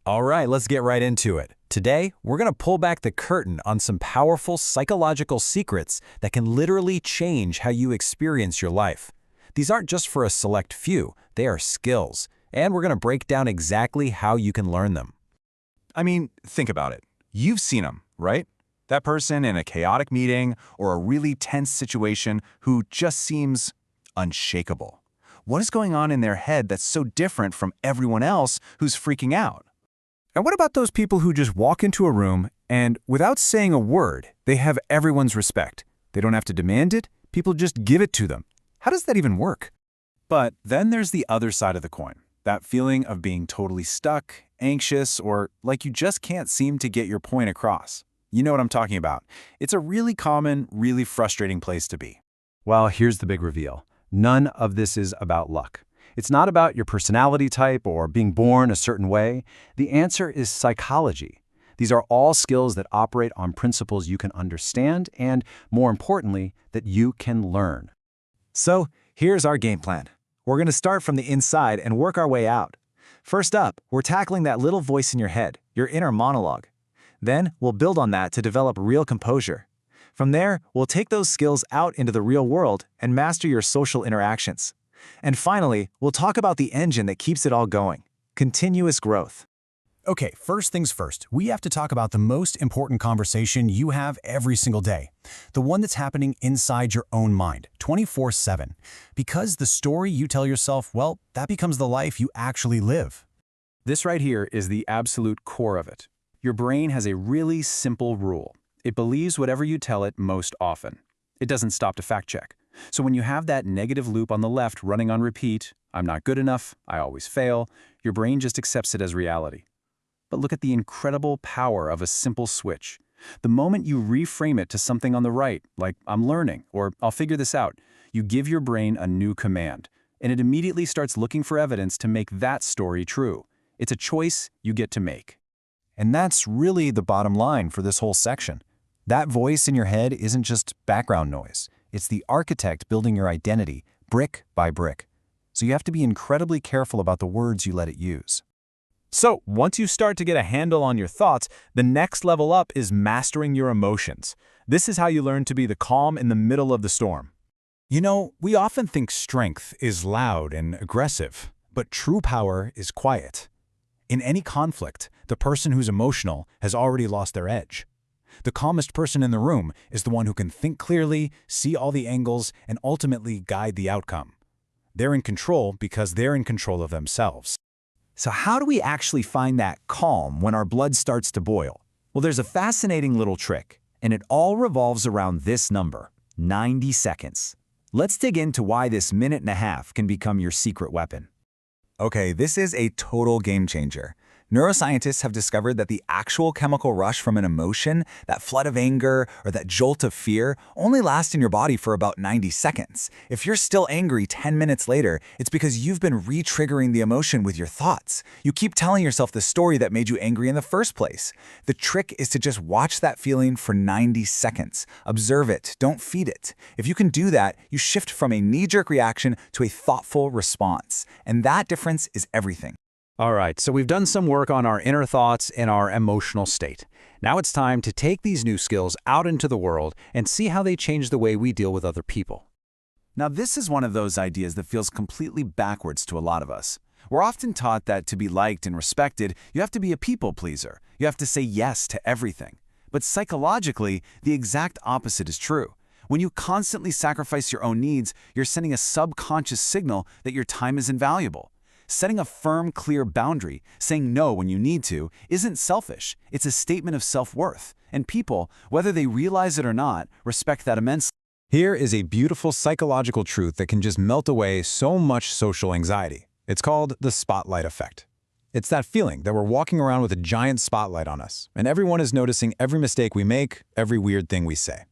All right, let's get right into it. Today, we're going to pull back the curtain on some powerful psychological secrets that can literally change how you experience your life. These aren't just for a select few, they are skills, and we're going to break down exactly how you can learn them. I mean, think about it. You've seen them, right? That person in a chaotic meeting or a really tense situation who just seems unshakable. What is going on in their head that's so different from everyone else who's freaking out? And what about those people who just walk into a room and, without saying a word, they have everyone's respect? They don't have to demand it, people just give it to them. How does that even work? But then there's the other side of the coin. That feeling of being totally stuck, anxious, or like you just can't seem to get your point across. You know what I'm talking about. It's a really common, really frustrating place to be. Well, here's the big reveal. None of this is about luck. It's not about your personality type or being born a certain way. The answer is psychology. These are all skills that operate on principles you can understand and, more importantly, that you can learn. So, here's our game plan. We're going to start from the inside and work our way out. First up, we're tackling that little voice in your head, your inner monologue. Then, we'll build on that to develop real composure. From there, we'll take those skills out into the real world and master your social interactions. And finally, we'll talk about the engine that keeps it all going: continuous growth. Okay, first things first, we have to talk about the most important conversation you have every single day. The one that's happening inside your own mind, 24/7. Because the story you tell yourself, well, that becomes the life you actually live. This right here is the absolute core of it. Your brain has a really simple rule. It believes whatever you tell it most often. It doesn't stop to fact check. So when you have that negative loop on the left running on repeat, I'm not good enough, I always fail, your brain just accepts it as reality. But look at the incredible power of a simple switch. The moment you reframe it to something on the right, like I'm learning or I'll figure this out, you give your brain a new command, and it immediately starts looking for evidence to make that story true. It's a choice you get to make. And that's really the bottom line for this whole section. That voice in your head isn't just background noise. It's the architect building your identity, brick by brick. So you have to be incredibly careful about the words you let it use. So, once you start to get a handle on your thoughts, the next level up is mastering your emotions. This is how you learn to be the calm in the middle of the storm. You know, we often think strength is loud and aggressive, but true power is quiet. In any conflict, the person who's emotional has already lost their edge. The calmest person in the room is the one who can think clearly, see all the angles, and ultimately guide the outcome. They're in control because they're in control of themselves. So how do we actually find that calm when our blood starts to boil? Well, there's a fascinating little trick, and it all revolves around this number: 90 seconds. Let's dig into why this minute and a half can become your secret weapon. Okay, this is a total game changer. Neuroscientists have discovered that the actual chemical rush from an emotion, that flood of anger or that jolt of fear, only lasts in your body for about 90 seconds. If you're still angry 10 minutes later, it's because you've been re-triggering the emotion with your thoughts. You keep telling yourself the story that made you angry in the first place. The trick is to just watch that feeling for 90 seconds. Observe it, don't feed it. If you can do that, you shift from a knee-jerk reaction to a thoughtful response. And that difference is everything. All right, so we've done some work on our inner thoughts and our emotional state. Now it's time to take these new skills out into the world and see how they change the way we deal with other people. Now, this is one of those ideas that feels completely backwards to a lot of us. We're often taught that to be liked and respected, you have to be a people pleaser. You have to say yes to everything. But psychologically, the exact opposite is true. When you constantly sacrifice your own needs, you're sending a subconscious signal that your time is invaluable. Setting a firm, clear boundary, saying no when you need to, isn't selfish. It's a statement of self-worth. And people, whether they realize it or not, respect that immensely. Here is a beautiful psychological truth that can just melt away so much social anxiety. It's called the spotlight effect. It's that feeling that we're walking around with a giant spotlight on us, and everyone is noticing every mistake we make, every weird thing we say.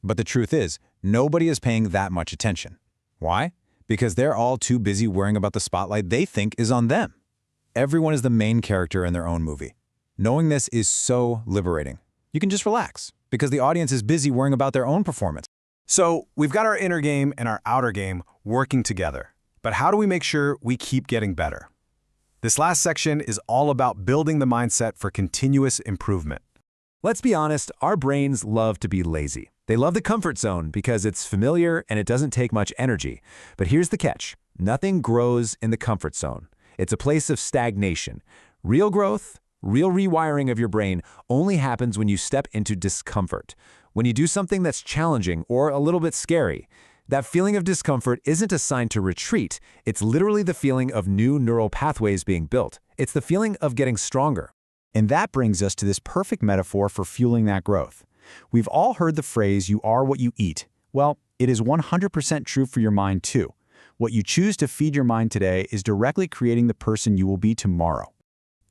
But the truth is, nobody is paying that much attention. Why? Because they're all too busy worrying about the spotlight they think is on them. Everyone is the main character in their own movie. Knowing this is so liberating. You can just relax, because the audience is busy worrying about their own performance. So we've got our inner game and our outer game working together. But how do we make sure we keep getting better? This last section is all about building the mindset for continuous improvement. Let's be honest, our brains love to be lazy. They love the comfort zone because it's familiar and it doesn't take much energy. But here's the catch. Nothing grows in the comfort zone. It's a place of stagnation. Real growth, real rewiring of your brain only happens when you step into discomfort. When you do something that's challenging or a little bit scary. That feeling of discomfort isn't a sign to retreat. It's literally the feeling of new neural pathways being built. It's the feeling of getting stronger. And that brings us to this perfect metaphor for fueling that growth. We've all heard the phrase, "you are what you eat." Well, it is 100% true for your mind too. What you choose to feed your mind today is directly creating the person you will be tomorrow.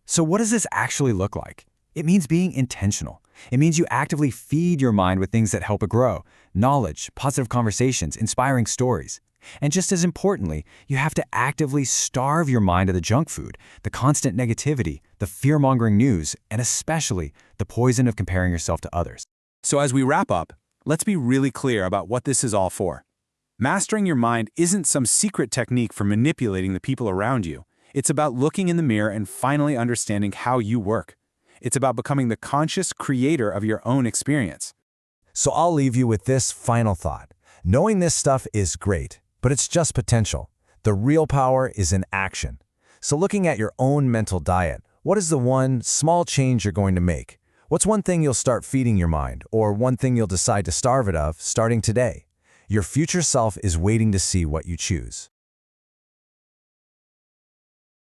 So what does this actually look like? It means being intentional. It means you actively feed your mind with things that help it grow. Knowledge, positive conversations, inspiring stories. And just as importantly, you have to actively starve your mind of the junk food, the constant negativity, the fear-mongering news, and especially the poison of comparing yourself to others. So as we wrap up, let's be really clear about what this is all for. Mastering your mind isn't some secret technique for manipulating the people around you. It's about looking in the mirror and finally understanding how you work. It's about becoming the conscious creator of your own experience. So I'll leave you with this final thought. Knowing this stuff is great, but it's just potential. The real power is in action. So looking at your own mental diet, what is the one small change you're going to make? What's one thing you'll start feeding your mind, or one thing you'll decide to starve it of starting today? Your future self is waiting to see what you choose.